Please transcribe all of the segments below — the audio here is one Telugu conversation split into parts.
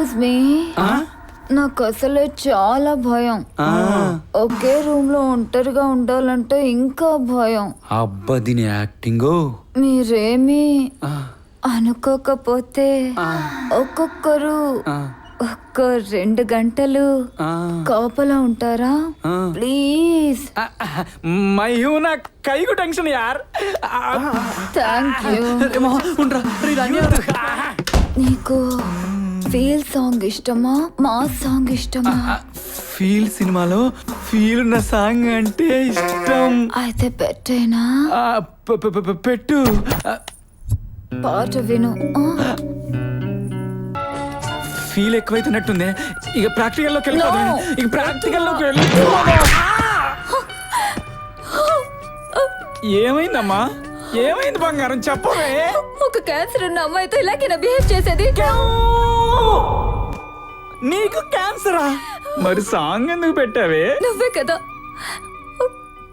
ఎక్స్క్యూజ్ మీ, నాకు అసలే చాలా భయం. ఒకే రూమ్ లో ఒంటరిగా ఉండాలంటే ఇంకా భయం. అబ్బా దీని యాక్టింగ్. మీరేమి అనుకోకపోతే ఒక్కొక్కరు ఒక్క 2 గంటలు కాపలా ఉంటారా ప్లీజ్? మయూ నా కైకు టెన్షన్ యార్. Thank you. నీకు ఫీల్ సాంగ్ ఇష్టమా, మాస్ సాంగ్ ఇష్టమా? ఫీల్ సినిమాలో ఫీల్ ఉన్న సాంగ్ అంటే ఇష్టం. అయితే పెట్టేనా? పెట్టు. పాట విను. ఫీల్ ఎక్కువైతున్నట్టుంది. ఇక ప్రాక్టికల్లోకి వెళ్ళిపోదా? ఇక ప్రాక్టికల్లోకి వెళ్ళి ఏమైందమ్మా? ఏమైంది బంగారం చెప్పవే. ఒక క్యాన్సర్ ఉన్న అమ్మాయితో ఇలాగేనా బిహేవ్ చేసేది? నీకు క్యాన్సరా? మరి సాంగ్ ఎందుకు పెట్టావే? నువ్వే కదా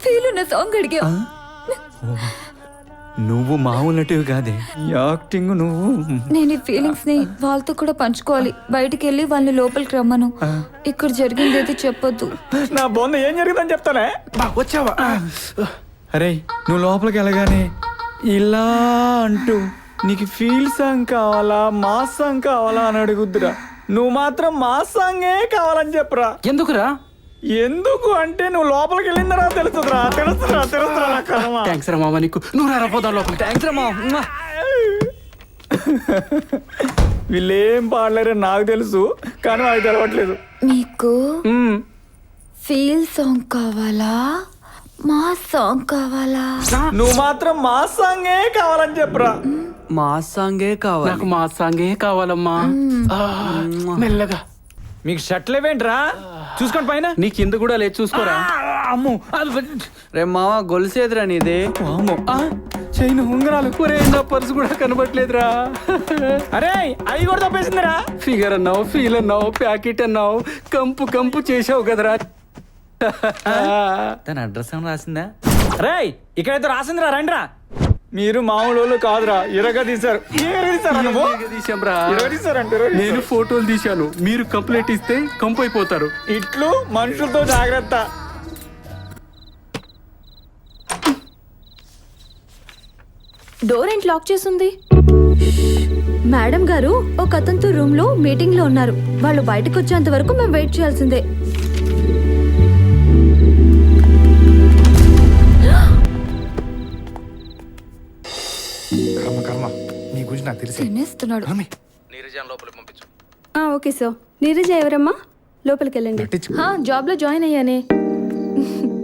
ఫీల్ ఉన్న సాంగ్ అడిగా. నువ్వు మామూలు నటివి కాదే, యాక్టింగ్ నువ్వు. నేను ఈ ఫీలింగ్స్ ని వాళ్ళతో కూడా పంచుకోవాలి. బయటికి వెళ్ళి వాళ్ళని లోపలికి రమ్మను. ఇక్కడ జరిగింది అయితే చెప్పొద్దు. నా బొంద ఏం జరిగిందని చెప్తానే. వచ్చావా? అరే నువ్వు లోపలికి వెళ్ళగానే ఇలా అంటూ నీకు ఫీల్ సాంగ్ కావాలా, మాస్ సాంగ్ కావాలా అని అడుగుద్దురా. నువ్వు మాత్రం మాస్ సాంగే కావాలని చెప్పురా. ఎందుకురా? ఎందుకు అంటే నువ్వు లోపలికి వెళ్ళిన తర్వాత తెలుస్తుందిరా. తెలుస్తురా థ్యాంక్స్ రా మామ. నీకు నువ్వు రాపోదా లోపల. థ్యాంక్స్ రా మామ. వీళ్ళేం పాడలేరని నాకు తెలుసు, కానీ వాళ్ళకి తెలవట్లేదు. మీకు ఫీల్ సాంగ్ కావాలా, మాస్ సాంగ్ కావాలా? నువ్వు మాత్రం మాస్ సాంగే కావాలని చెప్పురా. మా సాంగే కావాలి. నాకు మా సాంగే కావాలమ్మా. మెల్లగా. మీకు షర్ట్లు ఇవేంట్రా? చూసుకోండి పైన. నీ కింద కూడా లేదు, చూసుకోరా. అమ్ము రే మామ గొలుసేదిరా నీదే. అమ్మో చైన్ ఉంగరాలు. ఒరే నా పర్సు కూడా కనబట్లేదురా. అరే అవి కూడా తప్పేసిందిరా. ఫిగర్ అన్నావు, ఫీల్ అన్నావు, ప్యాకెట్ అన్నావు, కంపు కంపు చేసావు కదరా. తన అడ్రస్ ఏమైనా రాసిందా? రేయ్ ఇక్కడైతే రాసిందిరా, రండిరా. మీరు మామూలు కాదురా, ఇరగా తీశారు. నేను ఫోటోలు తీశాను, మీరు కంప్లైంట్ ఇస్తే కంపు అయిపోతారు. ఇట్లు మనుషులతో జాగ్రత్త. డోర్ ఏంటి లాక్ చేసింది? మేడం గారు ఒక అతనితో రూమ్ లో మీటింగ్ లో ఉన్నారు. వాళ్ళు బయటకు వచ్చేంత వరకు మేము వెయిట్ చేయాల్సిందే. కర్మ నీ గురించి నాకు తెలిసి తినేస్తున్నాడు. Okay sir. నీరజ ఎవరమ్మా? లోపలికి వెళ్ళండి. జాబ్ లో జాయిన్ అయ్యానే.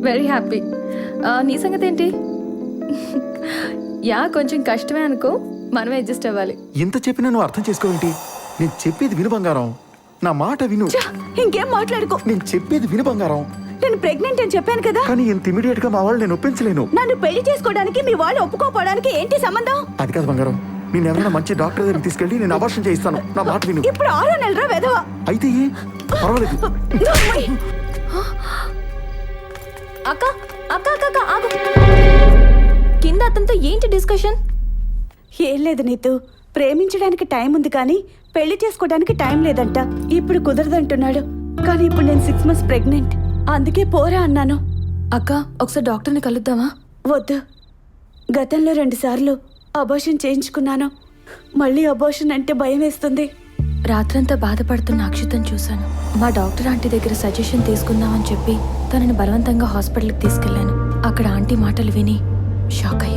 Very happy. నీ సంగతి ఏంటి? యా కొంచెం కష్టమే అనుకో, మనమే అడ్జస్ట్ అవ్వాలి. ఎంత చెప్పినా నువ్వు అర్థం చేసుకోవేంటి? నేను చెప్పేది విను బంగారం, నా మాట విను. ఇంకేం మాట్లాడుకో. నేను చెప్పేది విను బంగారం. నేను ప్రెగ్నెంట్ అని చెప్పాను కదా. కానీ ఇంత ఇమీడియట్ గా మా వాళ్ళు నేను ఒప్పించలేను. నన్ను పెళ్లి చేసుకోవడానికి మీ వాళ్ళు ఒప్పుకోపోవడానికి ఏంటి సంబంధం? అది కాదు బంగారం, నేను ఎవరైనా మంచి డాక్టర్ దగ్గరికి తీసుకెళ్ళి నేను అబార్షన్ చేయిస్తాను. నా మాట విను. ఇప్పుడు 6 నెలరా వెధవా. అయితే పర్వాలేదు. అక్క అక్క అక్క ఆగు. కింద అతనితో ఏంటి డిస్కషన్? ఏం లేదు నీతు. ప్రేమించడానికి టైం ఉంది కానీ పెళ్లి చేసుకోవడానికి టైం లేదంట. ఇప్పుడు కుదరదంటున్నాడు. కానీ ఇప్పుడు నేను 6 months ప్రెగ్నెంట్. అందుకే పోరా అన్నాను. అక్క ఒకసారి డాక్టర్ని కలుద్దామా? వద్దు. గతంలో 2 సార్లు అబార్షన్ చేయించుకున్నాను. మళ్ళీ అబార్షన్ అంటే భయం వేస్తుంది. రాత్రంతా బాధపడుతున్న అక్షితను చూశాను. మా డాక్టర్ ఆంటీ దగ్గర సజెషన్ తీసుకుందామని చెప్పి తనని బలవంతంగా హాస్పిటల్కి తీసుకెళ్లాను. అక్కడ ఆంటీ మాటలు విని షాక్ అయ్యాను.